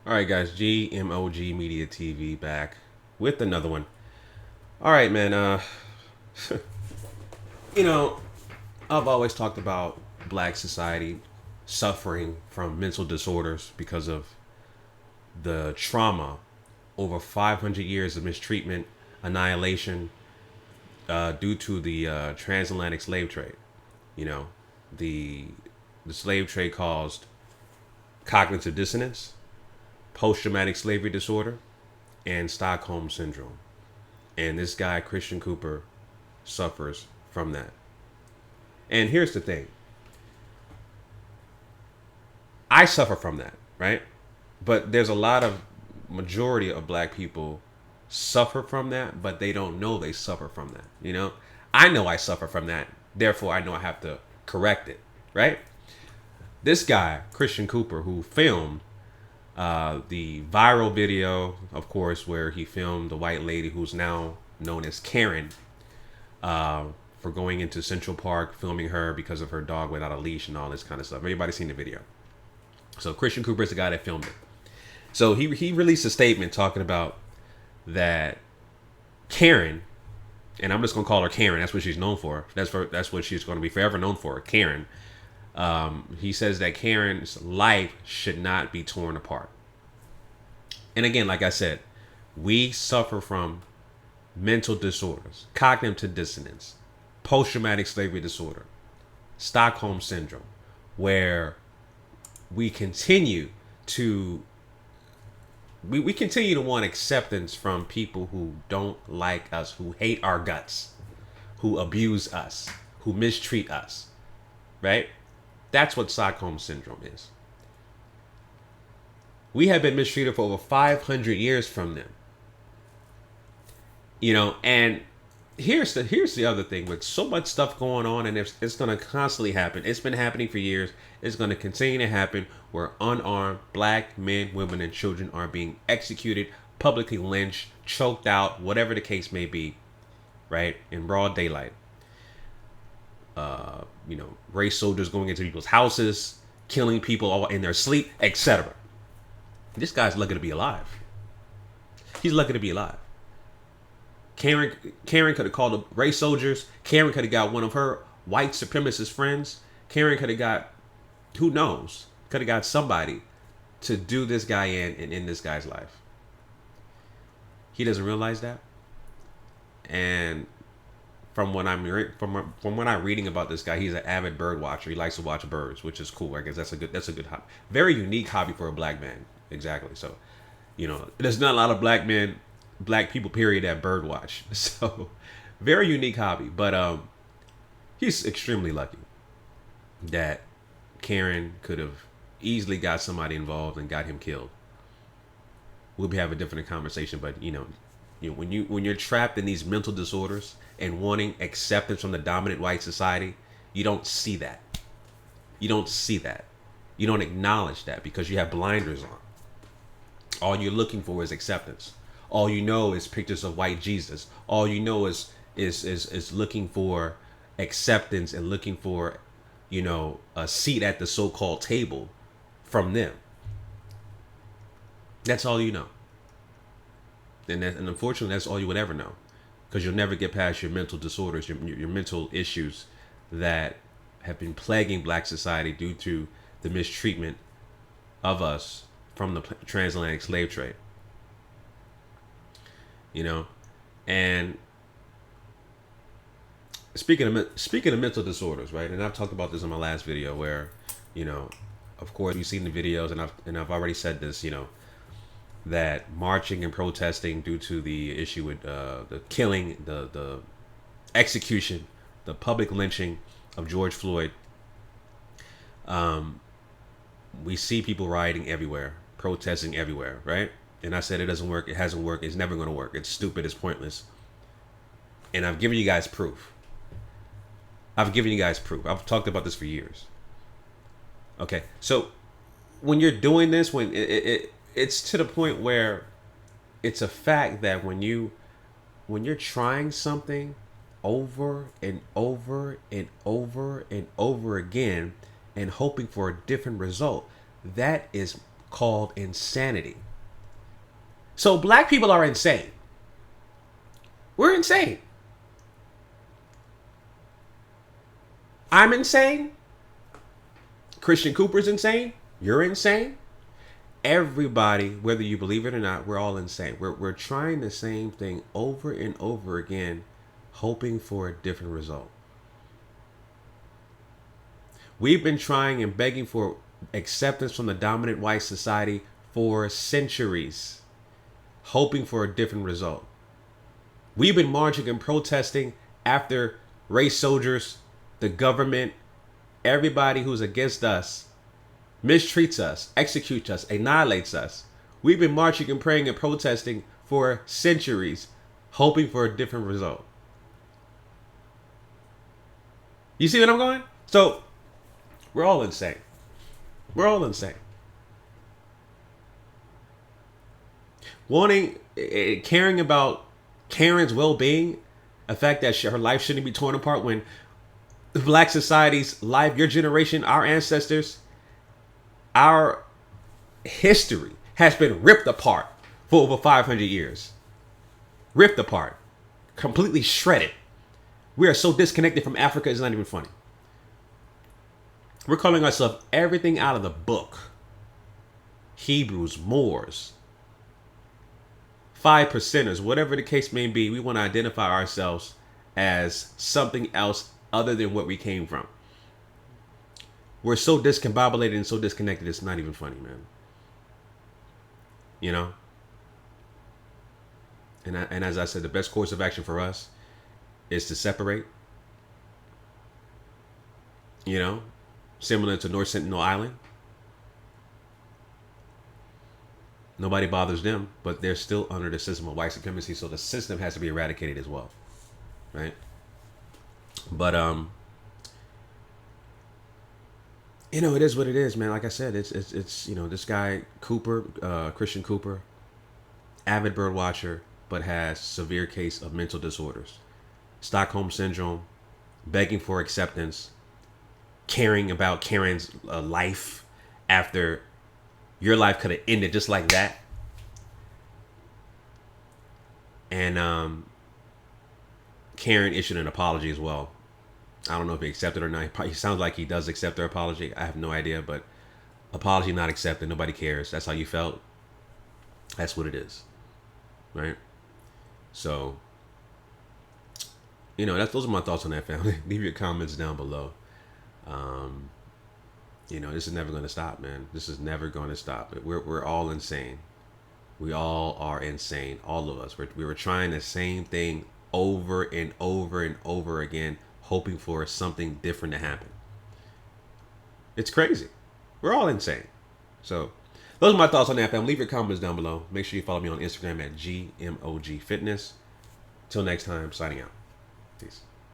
All right, guys, GMOGMediaTV back with another one. All right, man. You know, I've always talked about black society suffering from mental disorders because of the trauma over 500 years of mistreatment, annihilation, due to the transatlantic slave trade. You know, the the slave trade caused cognitive dissonance, post-traumatic slavery disorder, and Stockholm syndrome. And this guy, Christian Cooper, suffers from that. And here's the thing, I suffer from that, right? But there's a lot of majority of black people suffer from that, but they don't know they suffer from that. I know I suffer from that. Therefore, I know I have to correct it, right? This guy, Christian Cooper, who filmed the viral video, of course, where he filmed the white lady who's now known as Karen, for going into Central Park, filming her because of her dog without a leash and all this kind of stuff. Everybody's seen the video. So Christian Cooper is the guy that filmed it. So he released a statement talking about that Karen, and I'm just gonna call her Karen. That's what she's known for. That's what she's going to be forever known for, Karen. He says that Karen's life should not be torn apart. And again, like I said, we suffer from mental disorders, cognitive dissonance, post-traumatic slavery disorder, Stockholm syndrome, where we continue to we continue to want acceptance from people who don't like us, who hate our guts, who abuse us, who mistreat us, right? That's what Stockholm syndrome is. We have been mistreated for over 500 years from them. And here's the other thing, with so much stuff going on, and it's going to constantly happen. It's been happening for years. It's going to continue to happen, where unarmed black men, women, and children are being executed, publicly lynched, choked out, whatever the case may be, right? In broad daylight. Race soldiers going into people's houses, killing people all in their sleep, etc. This guy's lucky to be alive. He's lucky to be alive. Karen could have called the race soldiers. Karen could have got one of her white supremacist friends. Karen could have got, who knows, could have got somebody to do this guy in this guy's life. He doesn't realize that. And from what I'm reading about this guy, he's an avid bird watcher. He likes to watch birds, which is cool. I guess that's a good hobby. Very unique hobby for a black man. Exactly. So, there's not a lot of black people, period, that bird watch. So, very unique hobby. But he's extremely lucky that Karen could have easily got somebody involved and got him killed. We'll be having a different conversation, but when you're trapped in these mental disorders and wanting acceptance from the dominant white society, you don't see that. You don't see that. You don't acknowledge that because you have blinders on. All you're looking for is acceptance. All you know is pictures of white Jesus. All you know is looking for acceptance and looking for, a seat at the so-called table from them. That's all you know. And unfortunately, that's all you would ever know, because you'll never get past your mental disorders, your mental issues that have been plaguing black society due to the mistreatment of us from the transatlantic slave trade. And speaking of mental disorders, right? And I've talked about this in my last video, where, of course, you've seen the videos, and I've already said this, that marching and protesting due to the issue with the killing, the execution, the public lynching of George Floyd, we see people rioting everywhere, protesting everywhere, right? And I said it doesn't work, it hasn't worked, it's never going to work, it's stupid, it's pointless. And I've given you guys proof. I've talked about this for years. Okay, so when you're doing this, when it's to the point where it's a fact that when you're trying something over and over and over and over again and hoping for a different result, that is called insanity. So black people are insane. We're insane. I'm insane. Christian Cooper's insane. You're insane. Everybody, whether you believe it or not, we're all insane. We're trying the same thing over and over again, hoping for a different result. We've been trying and begging for acceptance from the dominant white society for centuries, hoping for a different result. We've been marching and protesting after race soldiers, the government, everybody who's against us, mistreats us, executes us, annihilates us. We've been marching and praying and protesting for centuries, hoping for a different result. You see what I'm going? So, we're all insane. We're all insane. Caring about Karen's well-being, the fact that her life shouldn't be torn apart when the black society's life, your generation, our ancestors, our history has been ripped apart for over 500 years. Ripped apart. Completely shredded. We are so disconnected from Africa, it's not even funny. We're calling ourselves everything out of the book. Hebrews, Moors, 5%ers, whatever the case may be. We want to identify ourselves as something else other than what we came from. We're so discombobulated and so disconnected, it's not even funny, man. You know? And as I said, the best course of action for us is to separate. You know? Similar to North Sentinel Island. Nobody bothers them, but they're still under the system of white supremacy, so the system has to be eradicated as well. Right? But you know, it is what it is, man. Like I said, it's you know, this guy Cooper, Christian Cooper, avid bird watcher, but has severe case of mental disorders, Stockholm syndrome, begging for acceptance, caring about Karen's life after your life could have ended just like that. And Karen issued an apology as well. I don't know if he accepted or not. He sounds like he does accept their apology. I have no idea, but apology not accepted. Nobody cares. That's how you felt. That's what it is. Right? So, you know, those are my thoughts on that, family. Leave your comments down below. You know, this is never going to stop, man. This is never going to stop. We're all insane. We all are insane. All of us. We were trying the same thing over and over and over again, hoping for something different to happen. It's crazy. We're all insane. So those are my thoughts on that, family. Leave your comments down below. Make sure you follow me on Instagram at GMOG Fitness. Till next time, signing out. Peace.